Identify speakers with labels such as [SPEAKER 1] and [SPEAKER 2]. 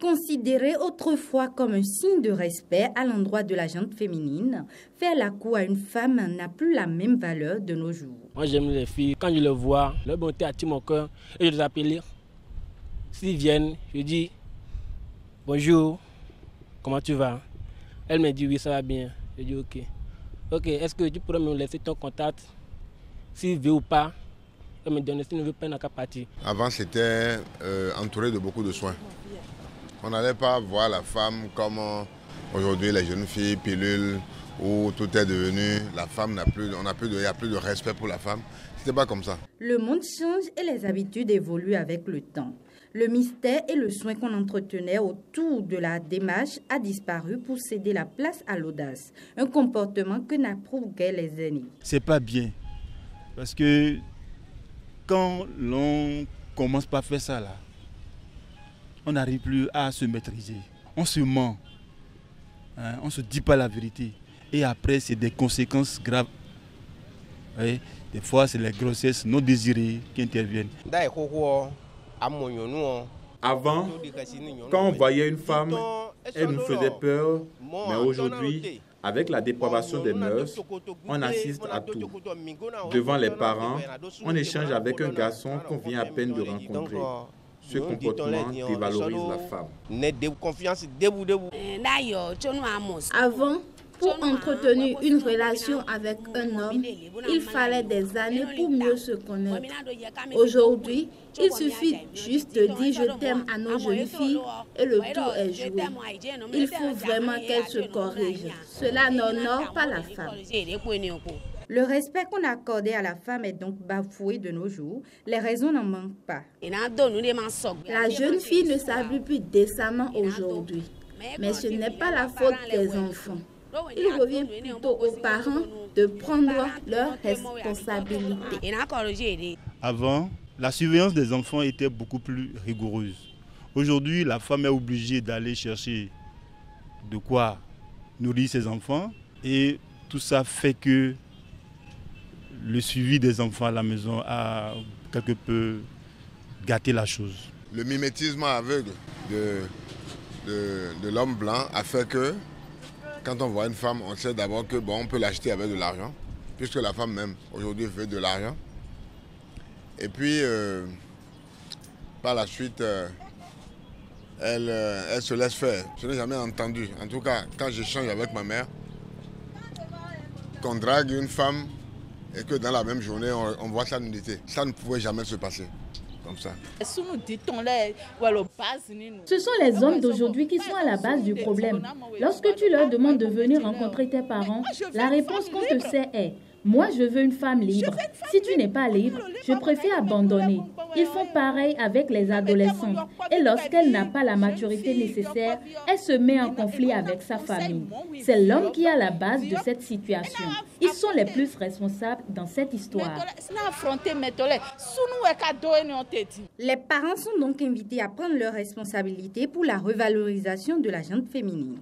[SPEAKER 1] Considéré autrefois comme un signe de respect à l'endroit de la gente féminine, faire la cour à une femme n'a plus la même valeur de nos jours.
[SPEAKER 2] Moi j'aime les filles, quand je les vois, leur bonté attire mon cœur et je les appelle. S'ils viennent, je dis bonjour, comment tu vas? Elle me dit oui, ça va bien. Je dis ok. Ok, est-ce que tu pourrais me laisser ton contact? S'il veut ou pas, elle me donne, s'il ne veut pas, il n'a qu'à partir.
[SPEAKER 3] Avant, c'était entouré de beaucoup de soins. On n'allait pas voir la femme comme aujourd'hui les jeunes filles, pilules, où tout est devenu, la femme n'a plus, il n'y a plus de respect pour la femme. C'était pas comme ça.
[SPEAKER 1] Le monde change et les habitudes évoluent avec le temps. Le mystère et le soin qu'on entretenait autour de la démarche a disparu pour céder la place à l'audace. Un comportement que n'approuvent guère les aînés.
[SPEAKER 4] C'est pas bien. Parce que quand l'on commence par faire ça là, on n'arrive plus à se maîtriser. On se ment. On ne se dit pas la vérité. Et après, c'est des conséquences graves. Oui, des fois, c'est les grossesses non désirées qui interviennent.
[SPEAKER 5] Avant, quand on voyait une femme, elle nous faisait peur. Mais aujourd'hui, avec la dépravation des mœurs, on assiste à tout. Devant les parents, on échange avec un garçon qu'on vient à peine de rencontrer. Ce comportement dévalorise la femme.
[SPEAKER 6] Avant, pour entretenir une relation avec un homme, il fallait des années pour mieux se connaître. Aujourd'hui, il suffit juste de dire je t'aime à nos jeunes filles et le tour est joué. Il faut vraiment qu'elles se corrigent. Cela n'honore pas la femme.
[SPEAKER 1] Le respect qu'on accordait à la femme est donc bafoué de nos jours. Les raisons n'en manquent pas.
[SPEAKER 6] La jeune fille ne s'habille plus décemment aujourd'hui. Mais ce n'est pas la faute des enfants. Il revient plutôt aux parents de prendre leurs responsabilités.
[SPEAKER 4] Avant, la surveillance des enfants était beaucoup plus rigoureuse. Aujourd'hui, la femme est obligée d'aller chercher de quoi nourrir ses enfants. Et tout ça fait que le suivi des enfants à la maison a quelque peu gâté la chose.
[SPEAKER 3] Le mimétisme aveugle de l'homme blanc a fait que quand on voit une femme, on sait d'abord que on peut l'acheter avec de l'argent, puisque la femme même aujourd'hui veut de l'argent. Et puis par la suite, elle se laisse faire. Je n'ai jamais entendu, en tout cas quand j'échange avec ma mère, qu'on drague une femme et que dans la même journée, on voit sa nudité. Ça ne pouvait jamais se passer comme ça.
[SPEAKER 7] Ce sont les hommes d'aujourd'hui qui sont à la base du problème. Lorsque tu leur demandes de venir rencontrer tes parents, la réponse qu'on te sait est « Moi, je veux une femme libre. Si tu n'es pas libre, je préfère abandonner. » Ils font pareil avec les adolescentes. Et lorsqu'elle n'a pas la maturité nécessaire, elle se met en conflit avec sa famille. C'est l'homme qui est à la base de cette situation. Ils sont les plus responsables dans cette histoire.
[SPEAKER 1] Les parents sont donc invités à prendre leurs responsabilités pour la revalorisation de la gente féminine.